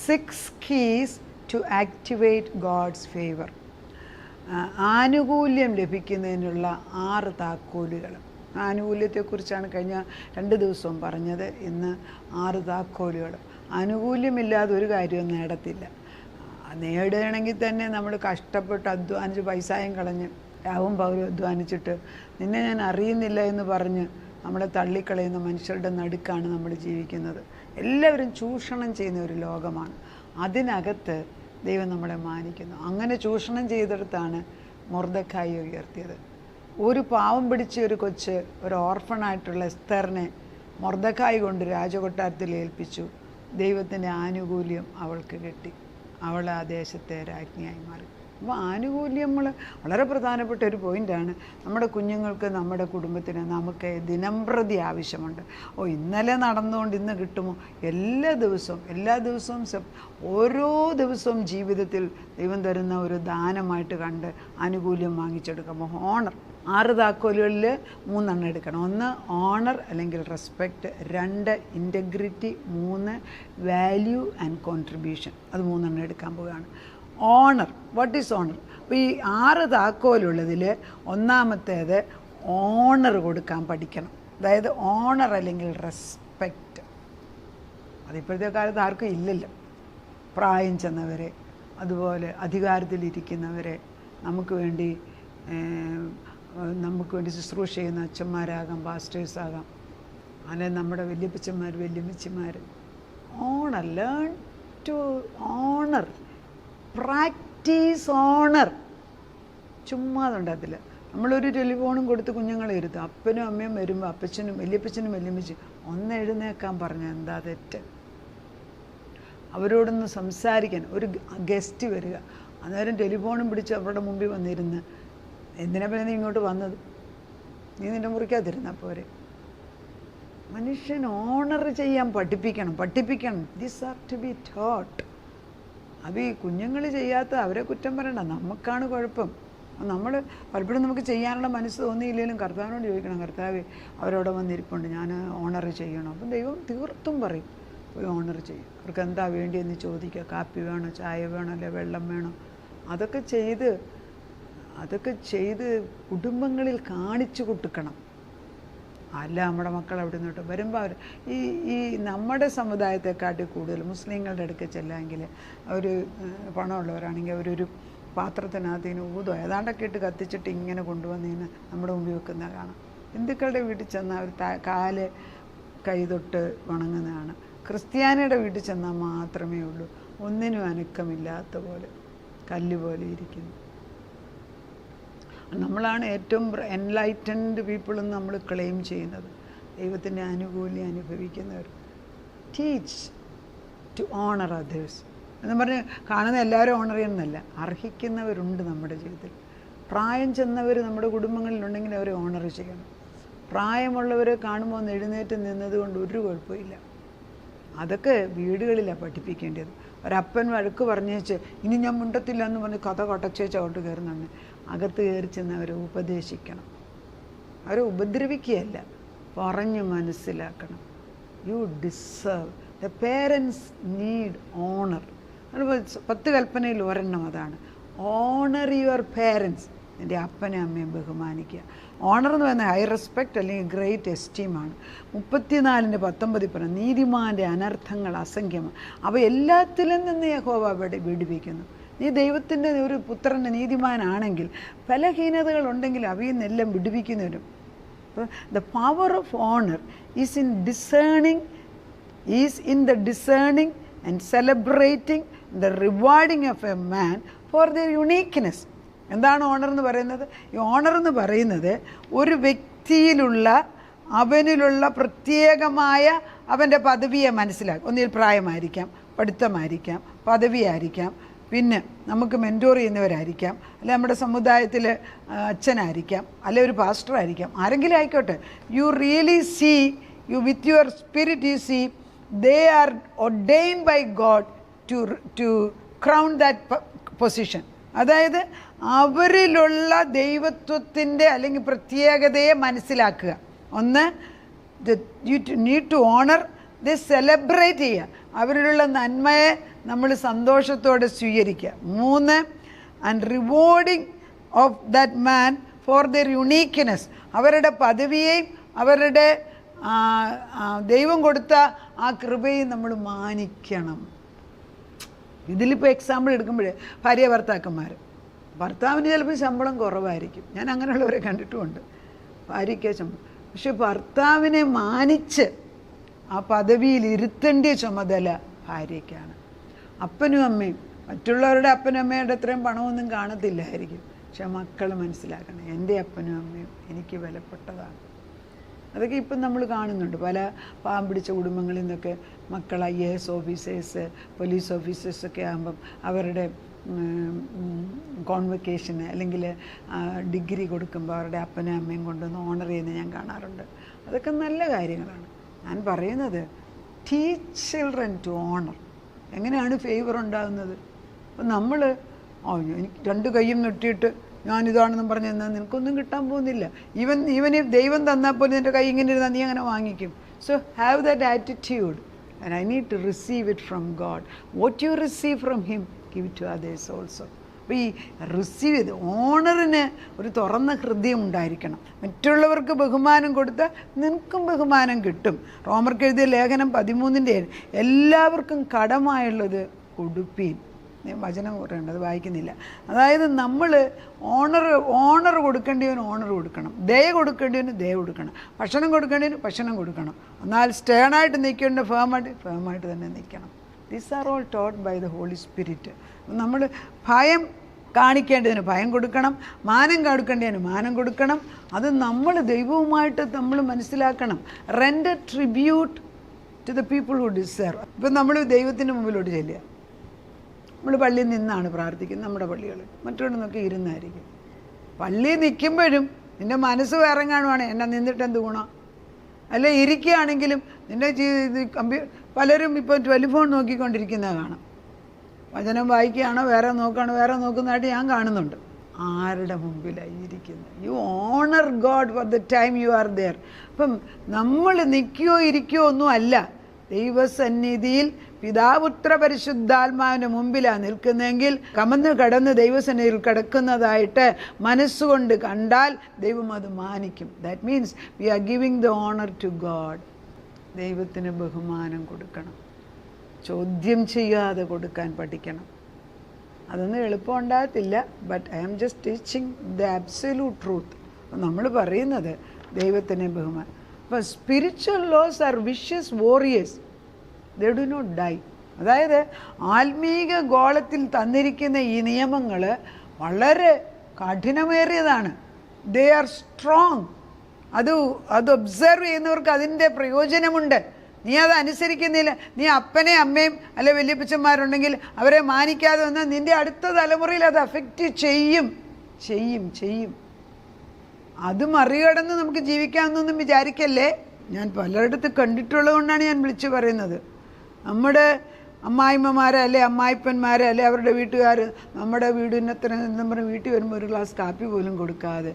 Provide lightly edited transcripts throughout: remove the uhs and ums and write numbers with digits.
6 keys to activate God's favor. ആനുകൂല്യം ലഭിക്കുന്നതിനുള്ള 6 താക്കോലുകൾ. ആനുകൂല്യത്തെക്കുറിച്ചാണ് കഴിഞ്ഞ 2 ദിവസവും പറഞ്ഞത്. ഇന്ന് 6 താക്കോലുകൾ. ആനുകൂല്യമില്ലാതെ ഒരു കാര്യവും നേടത്തില്ല. നേടുകയാണെങ്കിൽ തന്നെ നമ്മൾ കഷ്ടപ്പെട്ട് അധ്വാനിച്ച് പൈസയും കളഞ്ഞ് രാവും പകലും അധ്വാനിച്ചിട്ട് നിന്നെ ഞാൻ അറിയുന്നില്ല എന്ന് പറഞ്ഞ് നമ്മളെ തള്ളിക്കളയുന്ന മനുഷ്യരുടെ നടുക്കാണ് നമ്മൾ ജീവിക്കുന്നത്. എല്ലാവരും ചൂഷണം ചെയ്യുന്ന ഒരു ലോകമാണ്. അതിനകത്ത് ദൈവം നമ്മളെ മാനിക്കുന്നു. അങ്ങനെ ചൂഷണം ചെയ്തെടുത്താണ് മൊർദെഖായി ഉയർത്തിയത്. ഒരു പാവം പിടിച്ച ഒരു കൊച്ച്, ഒരു ഓർഫണായിട്ടുള്ള എസ്തറിനെ മൊർദെഖായി കൊണ്ട് രാജകൊട്ടാരത്തിൽ ഏൽപ്പിച്ചു. ദൈവത്തിൻ്റെ ആനുകൂല്യം അവൾക്ക് കിട്ടി. അവൾ ആ ദേശത്തെ രാജ്ഞിയായി മാറി. അപ്പോൾ ആനുകൂല്യങ്ങൾ വളരെ പ്രധാനപ്പെട്ട ഒരു പോയിൻ്റാണ്. നമ്മുടെ കുഞ്ഞുങ്ങൾക്ക്, നമ്മുടെ കുടുംബത്തിന്, നമുക്ക് ദിനംപ്രതി ആവശ്യമുണ്ട്. ഇന്നലെ നടന്നുകൊണ്ട് ഇന്ന് കിട്ടുമോ? എല്ലാ ദിവസവും ഓരോ ദിവസവും ജീവിതത്തിൽ ദൈവം തരുന്ന ഒരു ദാനമായിട്ട് കണ്ട് ആനുകൂല്യം വാങ്ങിച്ചെടുക്കുമ്പോൾ ഓണർ. 6 താക്കോലുകളിൽ 3 എണ്ണം എടുക്കണം. 1 ഓണർ അല്ലെങ്കിൽ respect, 2 integrity, 3 value and contribution. അത് 3 എണ്ണം എടുക്കാൻ പോവുകയാണ്. Honour, what is honour? അപ്പോൾ ഈ 6 താക്കോലുള്ളതിൽ ഒന്നാമത്തേത് ഓണർ കൊടുക്കാൻ പഠിക്കണം. അതായത് ഓണർ അല്ലെങ്കിൽ റെസ്പെക്റ്റ്. അതിപ്പോഴത്തെ കാലത്ത് ആർക്കും ഇല്ലല്ലോ. പ്രായം ചെന്നവരെ, അതുപോലെ അധികാരത്തിലിരിക്കുന്നവരെ, നമുക്ക് വേണ്ടി ശുശ്രൂഷ ചെയ്യുന്ന അച്ഛന്മാരാകാം, പാസ്റ്റേഴ്സാകാം, അല്ലെങ്കിൽ നമ്മുടെ വല്യപ്പച്ചന്മാർ, വല്യമ്മച്ചിമാർ. Honour, learn to honour, practise honour. ചുമ്മാ അതുണ്ടാകത്തില്ല. നമ്മളൊരു ടെലിഫോണും കൊടുത്ത് കുഞ്ഞുങ്ങളെ ഇരുത്തും. അപ്പനും അമ്മയും വരുമ്പോൾ അപ്പച്ചനും വല്യപ്പച്ചനും വല്യമ്മച്ചും ഒന്ന് എഴുന്നേക്കാൻ പറഞ്ഞാൽ എന്താ തെറ്റ്? അവരോടൊന്ന് സംസാരിക്കാൻ. ഒരു ഗസ്റ്റ് വരിക, അന്നേരം ടെലിഫോണും പിടിച്ച് അവരുടെ മുമ്പിൽ വന്നിരുന്ന് എന്തിനാ പിന്നെ നീ ഇങ്ങോട്ട് വന്നത്? നീ നിൻ്റെ മുറിക്കാതിരുന്നാൽ പോരെ. മനുഷ്യൻ ഓണർ ചെയ്യാൻ പഠിപ്പിക്കണം. This are to be taught. അത് ഈ കുഞ്ഞുങ്ങൾ ചെയ്യാത്ത അവരെ കുറ്റം പറയണ്ട, നമുക്കാണ് കുഴപ്പം. നമ്മൾ പലപ്പോഴും നമുക്ക് ചെയ്യാനുള്ള മനസ്സ് തോന്നിയില്ലെങ്കിലും കർത്താവിനോട് ചോദിക്കണം, കർത്താവേ അവരവിടെ വന്നിരിപ്പുണ്ട്, ഞാൻ ഓണർ ചെയ്യണം. അപ്പം ദൈവം തീർത്തും പറയും, പോയി ഓണർ ചെയ്യും. അവർക്ക് എന്താ വേണ്ടിയെന്ന് ചോദിക്കുക. കാപ്പി വേണോ, ചായ വേണോ, അല്ലെ വെള്ളം വേണോ? അതൊക്കെ ചെയ്ത് കുടുംബങ്ങളിൽ കാണിച്ചു കൊടുക്കണം. അല്ല നമ്മുടെ മക്കൾ അവിടെ നിന്നിട്ട് വരുമ്പോൾ അവർ ഈ നമ്മുടെ സമുദായത്തെക്കാട്ടി കൂടുതൽ മുസ്ലിങ്ങളുടെ അടുക്ക് ചെല്ലാമെങ്കിൽ അവർ പണമുള്ളവരാണെങ്കിൽ അവരൊരു പാത്രത്തിനകത്തിന് ഊതോ ഏതാണ്ടൊക്കെ ഇട്ട് കത്തിച്ചിട്ട് ഇങ്ങനെ കൊണ്ടുവന്നതിന് നമ്മുടെ മുമ്പിൽ വെക്കുന്ന കാണാം. ഹിന്ദുക്കളുടെ വീട്ടിൽ ചെന്നാൽ അവർ കാല് കൈതൊട്ട് വണങ്ങുന്നതാണ്. ക്രിസ്ത്യാനിയുടെ വീട്ടിൽ ചെന്നാൽ മാത്രമേ ഉള്ളൂ ഒന്നിനും അനക്കമില്ലാത്ത പോലെ, കല്ല് പോലെ ഇരിക്കുന്നു. നമ്മളാണ് ഏറ്റവും എൻലൈറ്റൻഡ് പീപ്പിൾ എന്ന് നമ്മൾ ക്ലെയിം ചെയ്യുന്നത്. ദൈവത്തിൻ്റെ ആനുകൂല്യം അനുഭവിക്കുന്നവർ. ടീച്ച് ടു ഓണർ അതേഴ്സ് എന്ന് പറഞ്ഞ് കാണുന്ന എല്ലാവരും ഓണർ ചെയ്യുന്നതല്ല, അർഹിക്കുന്നവരുണ്ട് നമ്മുടെ ജീവിതത്തിൽ. പ്രായം ചെന്നവർ നമ്മുടെ കുടുംബങ്ങളിലുണ്ടെങ്കിൽ അവരെ ഓണർ ചെയ്യണം. പ്രായമുള്ളവരെ കാണുമ്പോൾ ഒന്ന് എഴുന്നേറ്റ് നിന്നതുകൊണ്ട് ഒരു കുഴപ്പമില്ല. അതൊക്കെ വീടുകളിലാണ് പഠിപ്പിക്കേണ്ടത്. ഒരപ്പൻ വഴക്ക് പറഞ്ഞേച്ച് ഇനി ഞാൻ മിണ്ടത്തില്ല എന്ന് പറഞ്ഞ് കഥ കടച്ചേച്ച് അങ്ങോട്ട് കയറുന്നുണ്ട്. അകത്ത് കയറി ചെന്ന് അവരെ ഉപദേശിക്കണം. അവരെ ഉപദ്രവിക്കുകയല്ല, പറഞ്ഞ് മനസ്സിലാക്കണം. You deserve. The parents need honour. 10 കൽപ്പനയിൽ ഒരെണ്ണം അതാണ്. Honour your parents. എൻ്റെ അപ്പനെ അമ്മയും ബഹുമാനിക്കുക. ഓണർ എന്ന് പറയുന്നത് ഹൈ റെസ്പെക്റ്റ് അല്ലെങ്കിൽ ഗ്രേറ്റ് എസ്റ്റീമാണ്. 34:19 പറഞ്ഞു, നീതിമാൻ്റെ അനർത്ഥങ്ങൾ അസംഖ്യമാണ്, അവ എല്ലാത്തിലും നിന്ന് യഹോവ വിടുവിക്കുന്നു. നീ ദൈവത്തിൻ്റെ ഒരു പുത്രൻ്റെ നീതിമാനാണെങ്കിൽ ബലഹീനതകളുണ്ടെങ്കിൽ അവയിൽ നിന്നെല്ലാം വിടുവിക്കുന്നവരും. The power of honour is in the discerning and celebrating the rewarding of a man for their uniqueness. എന്താണ് ഓണർ എന്ന് പറയുന്നത്? ഈ ഓണർ എന്ന് പറയുന്നത് ഒരു വ്യക്തിയിലുള്ള അവനിലുള്ള പ്രത്യേകമായ അവൻ്റെ പദവിയെ മനസ്സിലാക്കും. ഒന്നിൽ പ്രായമായിരിക്കാം, പഠിത്തമായിരിക്കാം, പദവിയായിരിക്കാം, പിന്നെ നമുക്ക് മെൻറ്റോർ ചെയ്യുന്നവരായിരിക്കാം, അല്ലെ നമ്മുടെ സമുദായത്തിൽ അച്ഛനായിരിക്കാം, അല്ലെ ഒരു പാസ്റ്ററായിരിക്കാം, ആരെങ്കിലും ആയിക്കോട്ടെ. You really see, you with your spirit you see they are ordained by God to crown that position. അതായത് അവരിലുള്ള ദൈവത്വത്തിൻ്റെ അല്ലെങ്കിൽ പ്രത്യേകതയെ മനസ്സിലാക്കുക. ഒന്ന്, യു നീഡ് ടു ഓണർ, ഇത് സെലിബ്രേറ്റ് ചെയ്യുക. അവരിലുള്ള നന്മയെ നമ്മൾ സന്തോഷത്തോടെ സ്വീകരിക്കുക. 3, and rewarding of that man for their uniqueness. അവരുടെ പദവിയെയും അവരുടെ ദൈവം കൊടുത്ത ആ കൃപയും നമ്മൾ മാനിക്കണം. ഇതിലിപ്പോൾ എക്സാമ്പിൾ എടുക്കുമ്പോൾ ഭാര്യ ഭർത്താവിന് ചിലപ്പോൾ ശമ്പളം കുറവായിരിക്കും, ഞാൻ അങ്ങനെയുള്ളവരെ കണ്ടിട്ടുമുണ്ട്. ഭാര്യയ്ക്ക് ശമ്പളം, പക്ഷെ ഭർത്താവിനെ മാനിച്ച് ആ പദവിയിൽ ഇരുത്തേണ്ട ചുമതല ഭാര്യയ്ക്കാണ്. അപ്പനും അമ്മയും, മറ്റുള്ളവരുടെ അപ്പനും അമ്മയുടെ അത്രയും പണമൊന്നും കാണത്തില്ലായിരിക്കും, പക്ഷെ മക്കൾ മനസ്സിലാക്കണം, എൻ്റെ അപ്പനും അമ്മയും എനിക്ക് വിലപ്പെട്ടതാണ്. അതൊക്കെ ഇപ്പം നമ്മൾ കാണുന്നുണ്ട്. പല പാവം പിടിച്ച കുടുംബങ്ങളിൽ നിന്നൊക്കെ മക്കൾ IAS ഓഫീസേഴ്സ്, പോലീസ് ഓഫീസേഴ്സൊക്കെ ആകുമ്പം അവരുടെ കോൺവക്കേഷന് അല്ലെങ്കിൽ ഡിഗ്രി കൊടുക്കുമ്പോൾ അവരുടെ അപ്പനും അമ്മയും കൊണ്ടൊന്ന് ഓണർ ചെയ്യുന്നത് ഞാൻ കാണാറുണ്ട്. അതൊക്കെ നല്ല കാര്യങ്ങളാണ്. ഞാൻ പറയുന്നത് ടീച്ച് ചിൽഡ്രൻ ടു ഓണർ. എങ്ങനെയാണ് ഫേവർ ഉണ്ടാകുന്നത്? അപ്പം നമ്മൾ എനിക്ക് 2 കൈയും നെട്ടിയിട്ട് ഞാനിതാണെന്നും പറഞ്ഞു തന്നാൽ നിനക്കൊന്നും കിട്ടാൻ പോകുന്നില്ല. ഈവൻ ദൈവം തന്നാൽ പോലും നിൻ്റെ കൈ ഇങ്ങനെ ഇരുന്നാൽ നീ അങ്ങനെ വാങ്ങിക്കും. So have that attitude, and I need to receive it from God. What you receive from him, give to others also. അപ്പോൾ ഈ റിസീവ് ചെയ്ത് ഓണറിന് ഒരു തുറന്ന ഹൃദയം ഉണ്ടായിരിക്കണം. മറ്റുള്ളവർക്ക് ബഹുമാനം കൊടുത്താൽ നിനക്കും ബഹുമാനം കിട്ടും. റോമർക്ക് എഴുതിയ ലേഖനം 13-7 എല്ലാവർക്കും കടമായുള്ളത് കൊടുപ്പീൻ. വചനം പറയേണ്ടത്, അത് വായിക്കുന്നില്ല. അതായത് നമ്മൾ ഓണർ കൊടുക്കേണ്ടവന് ഓണർ കൊടുക്കണം, ദയ കൊടുക്കേണ്ടവന് ദയ കൊടുക്കണം, ഭക്ഷണം കൊടുക്കേണ്ടവന് ഭക്ഷണം കൊടുക്കണം. എന്നാൽ സ്റ്റേണായിട്ട് നിൽക്കേണ്ട ഫേമായിട്ട് തന്നെ നിൽക്കണം. These are all taught by the Holy Spirit. നമ്മൾ ഭയം കാണിക്കേണ്ടതിന് ഭയം കൊടുക്കണം, മാനം കൊടുക്കേണ്ടതിന് മാനം കൊടുക്കണം. അത് നമ്മൾ ദൈവവുമായിട്ട് നമ്മൾ മനസ്സിലാക്കണം. Render tribute to the people who deserve. ഇപ്പം നമ്മൾ ദൈവത്തിൻ്റെ മുമ്പിലോട്ട് ചെല്ലുക. നമ്മൾ പള്ളിയിൽ നിന്നാണ് പ്രാർത്ഥിക്കുന്നത്, നമ്മുടെ പള്ളികൾ മറ്റൊരു നോക്കി ഇരുന്നായിരിക്കും. പള്ളിയിൽ നിൽക്കുമ്പോഴും നിൻ്റെ മനസ്സ് വേറെ കാണുവാണ്, എന്നെ നിന്നിട്ട് എന്ത് ഗുണം? അല്ല ഇരിക്കുകയാണെങ്കിലും നിൻ്റെ പലരും ഇപ്പോൾ ടെലിഫോൺ നോക്കിക്കൊണ്ടിരിക്കുന്നത് കാണാം. വചനം വായിക്കുകയാണോ വേറെ നോക്കുന്നതായിട്ട് ഞാൻ കാണുന്നുണ്ട്. ആരുടെ മുമ്പിലായി ഇരിക്കുന്നത്? You honour God for the time you are there. അപ്പം നമ്മൾ നിൽക്കുകയോ ഇരിക്കുകയോ ഒന്നും അല്ല, ദൈവസന്നിധിയിൽ പിതാപുത്ര പരിശുദ്ധാത്മാവിൻ്റെ മുമ്പിലാണ് നിൽക്കുന്നതെങ്കിൽ കമന്ന് കടന്ന് ദൈവസന്നിധിയിൽ കിടക്കുന്നതായിട്ട് മനസ്സുകൊണ്ട് കണ്ടാൽ ദൈവം അത് മാനിക്കും. That means we are giving the honour to God. ദൈവത്തിന് ബഹുമാനം കൊടുക്കണം, ചോദ്യം ചെയ്യാതെ കൊടുക്കാൻ പഠിക്കണം. അതൊന്നും എളുപ്പം ഉണ്ടാകത്തില്ല, but I am just teaching the absolute truth. നമ്മൾ പറയുന്നത് ദൈവത്തിനെ ബഹുമാനം. അപ്പോൾ spiritual laws are vicious warriors, they do not die. അതായത് ആത്മീക ഗോളത്തിൽ തന്നിരിക്കുന്ന ഈ നിയമങ്ങൾ വളരെ കഠിനമേറിയതാണ്. They are strong. അത് ഒബ്സർവ് ചെയ്യുന്നവർക്ക് അതിൻ്റെ പ്രയോജനമുണ്ട്. നീ അത് അനുസരിക്കുന്നില്ല, നീ അപ്പനെ അമ്മയും അല്ലെ വല്യപ്പച്ചന്മാരുണ്ടെങ്കിൽ അവരെ മാനിക്കാതെ വന്നാൽ നിൻ്റെ അടുത്ത തലമുറയിൽ അത് അഫക്റ്റ് ചെയ്യും. അത് മറികടന്ന് നമുക്ക് ജീവിക്കാമെന്നൊന്നും വിചാരിക്കല്ലേ. ഞാൻ പലയിടത്ത് കണ്ടിട്ടുള്ളത് കൊണ്ടാണ് ഞാൻ വിളിച്ചു പറയുന്നത്. നമ്മുടെ അമ്മായിമ്മമാരെ അല്ലെ അമ്മായിപ്പന്മാരെ അല്ലെ അവരുടെ വീട്ടുകാർ നമ്മുടെ വീടിനത്ര എന്താ പറയുക, വീട്ടിൽ വരുമ്പോൾ ഒരു ഗ്ലാസ് കാപ്പി പോലും കൊടുക്കാതെ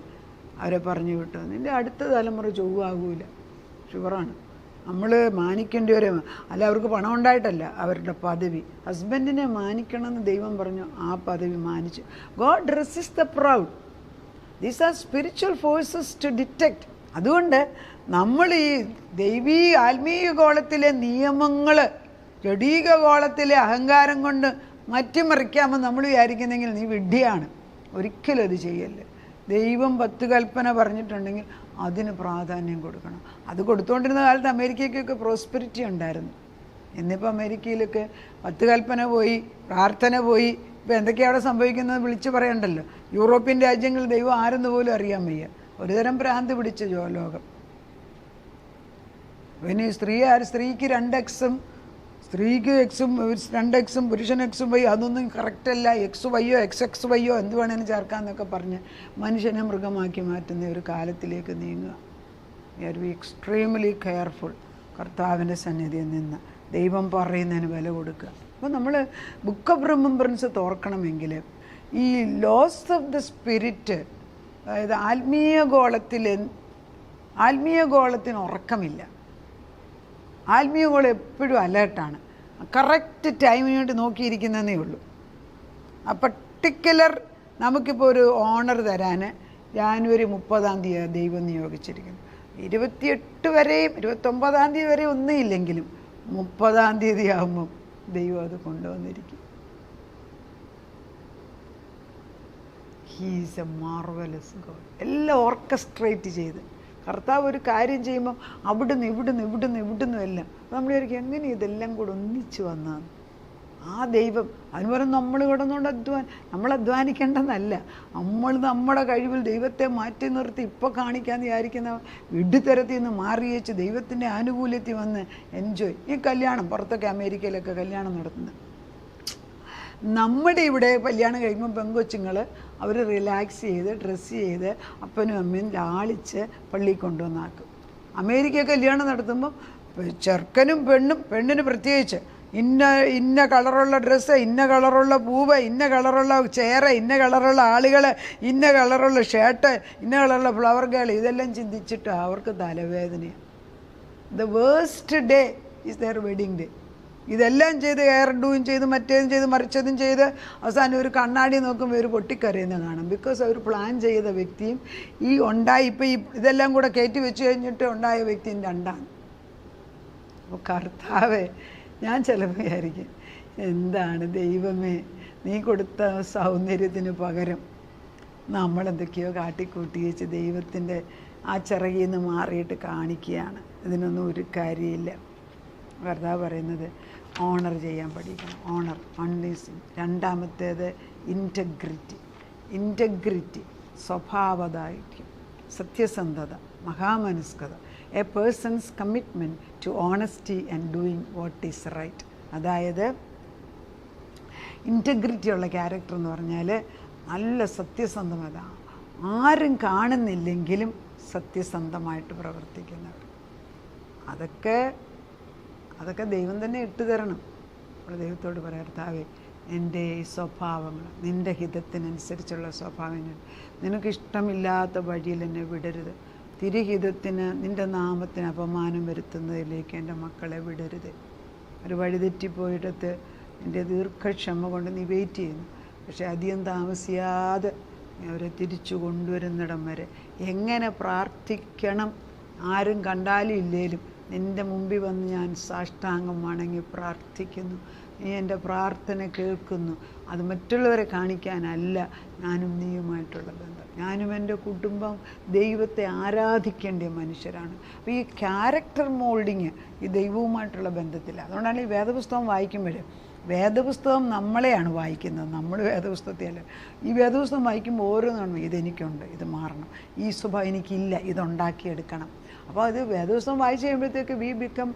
അവരെ പറഞ്ഞു വിട്ടു. നിൻ്റെ അടുത്ത തലമുറ ചൊവ്വാകൂല, ഷുവറാണ്. നമ്മൾ മാനിക്കേണ്ടവരെ അല്ല, അവർക്ക് പണം ഉണ്ടായിട്ടല്ല, അവരുടെ പദവി. ഹസ്ബൻഡിനെ മാനിക്കണമെന്ന് ദൈവം പറഞ്ഞു, ആ പദവി മാനിച്ചു. God resist the proud. These are spiritual forces to detect. അതുകൊണ്ട് നമ്മൾ ഈ ആത്മീയ ഗോളത്തിലെ നിയമങ്ങൾ ജഡീക ഗോളത്തിലെ അഹങ്കാരം കൊണ്ട് മറ്റിമറിക്കാമെന്ന് നമ്മൾ വിചാരിക്കുന്നെങ്കിൽ നീ വിഡ്ഢിയാണ്. ഒരിക്കലും അത് ചെയ്യല്ലേ. ദൈവം 10 കൽപ്പന പറഞ്ഞിട്ടുണ്ടെങ്കിൽ അതിന് പ്രാധാന്യം കൊടുക്കണം. അത് കൊടുത്തുകൊണ്ടിരുന്ന കാലത്ത് അമേരിക്കയ്ക്കൊക്കെ പ്രോസ്പെരിറ്റി ഉണ്ടായിരുന്നു. ഇന്നിപ്പോൾ അമേരിക്കയിലൊക്കെ 10 കൽപ്പന പോയി, പ്രാർത്ഥന പോയി. ഇപ്പോൾ എന്തൊക്കെയാണ് അവിടെ സംഭവിക്കുന്നത് വിളിച്ചു പറയണ്ടല്ലോ. യൂറോപ്യൻ രാജ്യങ്ങളിൽ ദൈവം ആരെന്ന് പോലും അറിയാൻ വയ്യ. ഒരുതരം ഭ്രാന്ത് പിടിച്ച ലോകം. പിന്നെ സ്ത്രീക്ക് 2X സ്ത്രീക്ക് Xും 2Xും പുരുഷൻ Xും അതൊന്നും കറക്റ്റല്ല, XYയോ XXYയോ എന്ത് വേണേലും ചേർക്കാമെന്നൊക്കെ പറഞ്ഞ് മനുഷ്യനെ മൃഗമാക്കി മാറ്റുന്ന ഒരു കാലത്തിലേക്ക് നീങ്ങുക. We are be extremely careful. കർത്താവിൻ്റെ സന്നിധിയിൽ നിന്ന് ദൈവം പറയുന്നതിന് വില കൊടുക്കുക. അപ്പോൾ നമ്മൾ ബുക്ക് ഓഫ് റിമംബറൻസ് തോർക്കണമെങ്കിൽ ഈ ലോസ് ഓഫ് ദ സ്പിരിറ്റ്, അതായത് ആത്മീയ ഗോളത്തിന് ഉറക്കമില്ല. ആത്മീയ ഗോളം എപ്പോഴും അലേർട്ടാണ്. കറക്റ്റ് ടൈമിന് വേണ്ടി നോക്കിയിരിക്കുന്നതേ ഉള്ളൂ. ആ പർട്ടിക്കുലർ നമുക്കിപ്പോൾ ഒരു ഓണർ തരാൻ ജാനുവരി 30 ദൈവം നിയോഗിച്ചിരിക്കുന്നു. 28 വരെയും 29 വരെ ഒന്നുമില്ലെങ്കിലും 30 ആകുമ്പം ദൈവം അത് കൊണ്ടുവന്നിരിക്കും. He's a marvellous God. എല്ലാം ഓർക്കസ്ട്രേറ്റ് ചെയ്ത് കർത്താവ് ഒരു കാര്യം ചെയ്യുമ്പോൾ ഇവിടുന്ന് എല്ലാം നമ്മൾ വിചാരിക്കും എങ്ങനെ ഇതെല്ലാം കൂടെ ഒന്നിച്ച് വന്നതെന്ന്. ആ ദൈവം അതിന് പറഞ്ഞ് നമ്മൾ കിടന്നുകൊണ്ട് നമ്മൾ അധ്വാനിക്കേണ്ടെന്നല്ല, നമ്മൾ നമ്മുടെ കഴിവിൽ ദൈവത്തെ മാറ്റി നിർത്തി ഇപ്പോൾ കാണിക്കാമെന്ന് വിചാരിക്കുന്ന വിഡ്ഢിത്തരത്തിൽ നിന്ന് മാറി വെച്ച് ദൈവത്തിൻ്റെ ആനുകൂല്യത്തിൽ വന്ന് എൻജോയ്. ഈ കല്യാണം പുറത്തൊക്കെ അമേരിക്കയിലൊക്കെ കല്യാണം നടത്തുന്നത്, നമ്മുടെ ഇവിടെ കല്യാണം കഴിയുമ്പോൾ പെങ്കൊച്ചുങ്ങൾ അവർ റിലാക്സ് ചെയ്ത് ഡ്രസ്സ് ചെയ്ത് അപ്പനും അമ്മയും ലാളിച്ച് പള്ളിയിൽ കൊണ്ടുവന്നാക്കും. അമേരിക്ക കല്യാണം നടത്തുമ്പം ചെറുക്കനും പെണ്ണിന് പ്രത്യേകിച്ച് ഇന്ന കളറുള്ള ഡ്രസ്സ്, ഇന്ന കളറുള്ള പൂവ്, ഇന്ന കളറുള്ള ചെയറ്, ഇന്ന കളറുള്ള ആളുകൾ, ഇന്ന കളറുള്ള ഷർട്ട്, ഇന്ന കളറുള്ള ഫ്ലവർ ഗേൾ, ഇതെല്ലാം ചിന്തിച്ചിട്ട് അവർക്ക് തലവേദനയാണ്. The worst day is their wedding day. ഇതെല്ലാം ചെയ്ത് ഹെയർ ഡൂയും ചെയ്ത് മറ്റേതും ചെയ്ത് മറിച്ചതും ചെയ്ത് അവസാനം ഒരു കണ്ണാടി നോക്കുമ്പോൾ ഒരു പൊട്ടിക്കരയുന്നത് കാണും. ബിക്കോസ് അവർ പ്ലാൻ ചെയ്ത വ്യക്തിയും ഇപ്പോൾ ഇതെല്ലാം കൂടെ കയറ്റി വെച്ച് കഴിഞ്ഞിട്ട് ഉണ്ടായ വ്യക്തിയും രണ്ടാണ്. അപ്പോൾ കർത്താവേ, ഞാൻ ചിലപ്പോൾ വിചാരിക്കും എന്താണ് ദൈവമേ നീ കൊടുത്ത സൗന്ദര്യത്തിന് പകരം നമ്മളെന്തൊക്കെയോ കാട്ടിക്കൂട്ടി വെച്ച് ദൈവത്തിൻ്റെ ആ ചിറകിൽ നിന്ന് മാറിയിട്ട് കാണിക്കുകയാണ്. ഇതിനൊന്നും ഒരു കാര്യമില്ല. കർത്താവ് പറയുന്നത് ഓണർ ചെയ്യാൻ പഠിക്കണം. Honour unleashing. രണ്ടാമത്തേത് ഇൻറ്റഗ്രിറ്റി, സ്വഭാവദായിത്യം, സത്യസന്ധത, മഹാമനസ്കത, a person's commitment to honesty and doing what is right. അതായത് ഇൻറ്റഗ്രിറ്റി ഉള്ള ക്യാരക്ടർ എന്ന് പറഞ്ഞാൽ നല്ല സത്യസന്ധത, ആരും കാണുന്നില്ലെങ്കിലും സത്യസന്ധമായിട്ട് പ്രവർത്തിക്കുന്നവർ. അതൊക്കെ ദൈവം തന്നെ ഇട്ടു തരണം. നമ്മൾ ദൈവത്തോട് പറയാം, കർത്താവേ എൻ്റെ ഈ സ്വഭാവങ്ങൾ നിൻ്റെ ഹിതത്തിനനുസരിച്ചുള്ള സ്വഭാവങ്ങൾ, നിനക്കിഷ്ടമില്ലാത്ത വഴിയിൽ എന്നെ വിടരുത്. തിരുഹിതത്തിന് നിൻ്റെ നാമത്തിന് അപമാനം വരുത്തുന്നതിലേക്ക് എൻ്റെ മക്കളെ വിടരുത്. ഒരു വഴിതെറ്റിപ്പോയിടത്ത് എൻ്റെ ദീർഘക്ഷമ കൊണ്ട് നീ വെയിറ്റ് ചെയ്യുന്നു. പക്ഷേ അധികം താമസിയാതെ അവരെ തിരിച്ചു കൊണ്ടുവരുന്നിടം വരെ എങ്ങനെ പ്രാർത്ഥിക്കണം, ആരും കണ്ടാലും ഇല്ലേലും നിൻ്റെ മുമ്പിൽ വന്ന് ഞാൻ സാഷ്ടാംഗം വണങ്ങി പ്രാർത്ഥിക്കുന്നു. നീ എൻ്റെ പ്രാർത്ഥന കേൾക്കുന്നു. അത് മറ്റുള്ളവരെ കാണിക്കാനല്ല, ഞാനും നീയുമായിട്ടുള്ള ബന്ധം. ഞാനും എൻ്റെ കുടുംബം ദൈവത്തെ ആരാധിക്കേണ്ട മനുഷ്യരാണ്. അപ്പോൾ ഈ ക്യാരക്ടർ മോൾഡിങ് ഈ ദൈവവുമായിട്ടുള്ള ബന്ധത്തില്ല. അതുകൊണ്ടാണ് ഈ വേദപുസ്തകം വായിക്കുമ്പോൾ, വേദപുസ്തകം നമ്മളെയാണ് വായിക്കുന്നത്, നമ്മൾ വേദപുസ്തകത്തെയല്ല. ഈ വേദപുസ്തകം വായിക്കുമ്പോൾ ഓരോന്നാണ് ഇതെനിക്കുണ്ട്, ഇത് മാറണം, ഈ സ്വഭാവം എനിക്കില്ല, ഇതുണ്ടാക്കിയെടുക്കണം. അപ്പോൾ അത് വേദപുസ്തകം വായിച്ച് കഴിയുമ്പോഴത്തേക്ക് we become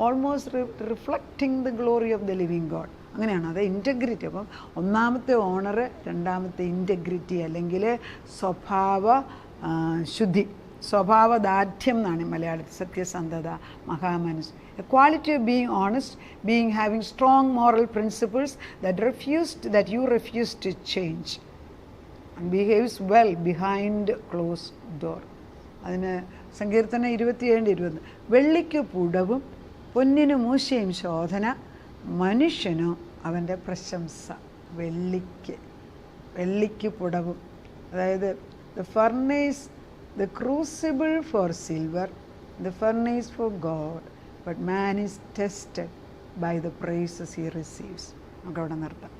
almost reflecting the glory of the living God. അങ്ങനെയാണ് അത് ഇൻറ്റഗ്രിറ്റി. അപ്പം ഒന്നാമത്തെ ഓണർ, രണ്ടാമത്തെ ഇൻറ്റഗ്രിറ്റി അല്ലെങ്കിൽ ശുദ്ധി, സ്വഭാവദാർഢ്യം എന്നാണ് മലയാളത്തിൽ. സത്യസന്ധത, മഹാമനസ്, a quality of being honest, having strong moral principles that you refuse to change and behaves well behind closed door. അതിന് സങ്കീർത്തനം 27:20, വെള്ളിക്ക് പുടവും പൊന്നിന് മൂശയും ശോധന, മനുഷ്യനോ അവൻ്റെ പ്രശംസ. വെള്ളിക്ക് പുടവും, അതായത് the furnace, the crucible for silver, the furnace for God, but man is tested by the praises he receives. നമുക്ക് അവിടെ നിർത്താം.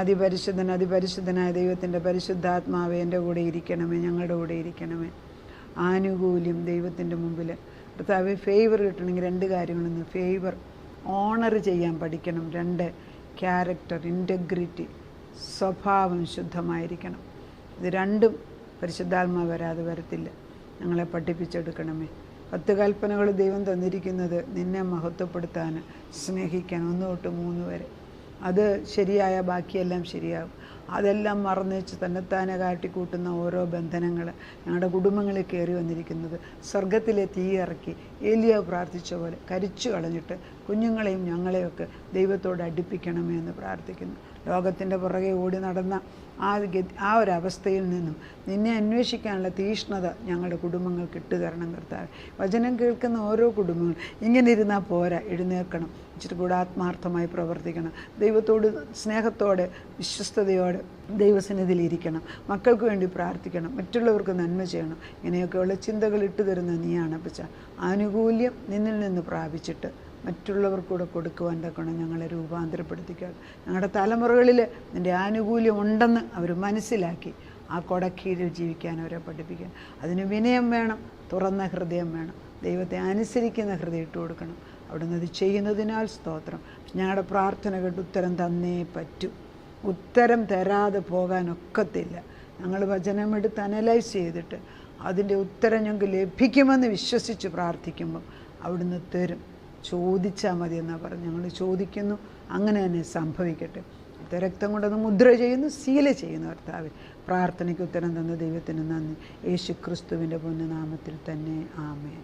അതിപരിശുദ്ധനായ ദൈവത്തിൻ്റെ പരിശുദ്ധാത്മാവേ, എൻ്റെ കൂടെ ഇരിക്കണമേ, ഞങ്ങളുടെ കൂടെ ഇരിക്കണമേ. ആനുകൂല്യം ദൈവത്തിൻ്റെ മുമ്പിൽ. കർത്താവേ, ഫേവർ കിട്ടണമെങ്കിൽ 2 കാര്യങ്ങളൊന്ന്, ഫേവർ ഓണർ ചെയ്യാൻ പഠിക്കണം. 2 ക്യാരക്ടർ, ഇൻറ്റഗ്രിറ്റി, സ്വഭാവം ശുദ്ധമായിരിക്കണം. ഇത് 2ഉം പരിശുദ്ധാത്മാവ് വരാതെ വരത്തില്ല. ഞങ്ങളെ പഠിപ്പിച്ചെടുക്കണമേ. 10 കൽപ്പനകൾ ദൈവം തന്നിരിക്കുന്നത് നിന്നെ മഹത്വപ്പെടുത്താൻ, സ്നേഹിക്കാൻ, 1 തൊട്ട് 3 വരെ. അത് ശരിയായ ബാക്കിയെല്ലാം ശരിയാകും. അതെല്ലാം മറന്നു വെച്ച് തന്നെത്താനെ കാട്ടിക്കൂട്ടുന്ന ഓരോ ബന്ധനങ്ങൾ ഞങ്ങളുടെ കുടുംബങ്ങളിൽ കയറി വന്നിരിക്കുന്നത് സ്വർഗത്തിലെ തീ ഇറക്കി ഏലിയാവ് പ്രാർത്ഥിച്ച പോലെ കരിച്ചു കളഞ്ഞിട്ട് കുഞ്ഞുങ്ങളെയും ഞങ്ങളെയൊക്കെ ദൈവത്തോട് അടുപ്പിക്കണമേ എന്ന് പ്രാർത്ഥിക്കുന്നു. ലോകത്തിൻ്റെ പുറകെ ഓടി നടന്ന ആ ഒരവസ്ഥയിൽ നിന്നും നിന്നെ അന്വേഷിക്കാനുള്ള തീഷ്ണത ഞങ്ങളുടെ കുടുംബങ്ങൾക്ക് ഇട്ടുതരണം കർത്താവേ. വചനം കേൾക്കുന്ന ഓരോ കുടുംബങ്ങളും ഇങ്ങനെ ഇരുന്നാൽ പോരാ, എഴുന്നേൽക്കണം, ഇച്ചിരി കൂടെ ആത്മാർത്ഥമായി പ്രവർത്തിക്കണം, ദൈവത്തോട് സ്നേഹത്തോടെ വിശ്വസ്തയോടെ ദൈവസന്നിധിയിൽ ഇരിക്കണം, മക്കൾക്ക് വേണ്ടി പ്രാർത്ഥിക്കണം, മറ്റുള്ളവർക്ക് നന്മ ചെയ്യണം. ഇങ്ങനെയൊക്കെയുള്ള ചിന്തകൾ ഇട്ടു തരുന്ന നീയാണ് അപ്പച്ച. ആനുകൂല്യം നിന്നിൽ നിന്ന് പ്രാപിച്ചിട്ട് മറ്റുള്ളവർക്കൂടെ കൊടുക്കുവാൻ തക്കണം ഞങ്ങളെ രൂപാന്തരപ്പെടുത്തിക്കുക. ഞങ്ങളുടെ തലമുറകളിൽ നിൻ്റെ ആനുകൂല്യം ഉണ്ടെന്ന് അവർ മനസ്സിലാക്കി ആ കൊടക്കീഴിൽ ജീവിക്കാൻ അവരെ പഠിപ്പിക്കുക. അതിന് വിനയം വേണം, തുറന്ന ഹൃദയം വേണം, ദൈവത്തെ അനുസരിക്കുന്ന ഹൃദയം ഇട്ട് കൊടുക്കണം. അവിടുന്ന് അത് ചെയ്യുന്നതിനാൽ സ്തോത്രം. ഞങ്ങളുടെ പ്രാർത്ഥന കേട്ട് ഉത്തരം തന്നേ പറ്റൂ. ഉത്തരം തരാതെ പോകാനൊക്കത്തില്ല. ഞങ്ങൾ വചനമെടുത്ത് അനലൈസ് ചെയ്തിട്ട് അതിൻ്റെ ഉത്തരം ഞങ്ങൾക്ക് ലഭിക്കുമെന്ന് വിശ്വസിച്ച് പ്രാർത്ഥിക്കുമ്പോൾ അവിടുന്ന് തരും. ചോദിച്ചാൽ മതി എന്നാണ് പറഞ്ഞ് ഞങ്ങൾ ചോദിക്കുന്നു. അങ്ങനെ തന്നെ സംഭവിക്കട്ടെ. രക്തം കൊണ്ടൊന്ന് മുദ്ര ചെയ്യുന്നു, സീല ചെയ്യുന്നു കർത്താവേ. പ്രാർത്ഥനയ്ക്ക് ഉത്തരം തന്ന ദൈവത്തിന് നന്ദി. യേശു ക്രിസ്തുവിൻ്റെ പൊന്നുനാമത്തിൽ തന്നെ ആമേൻ.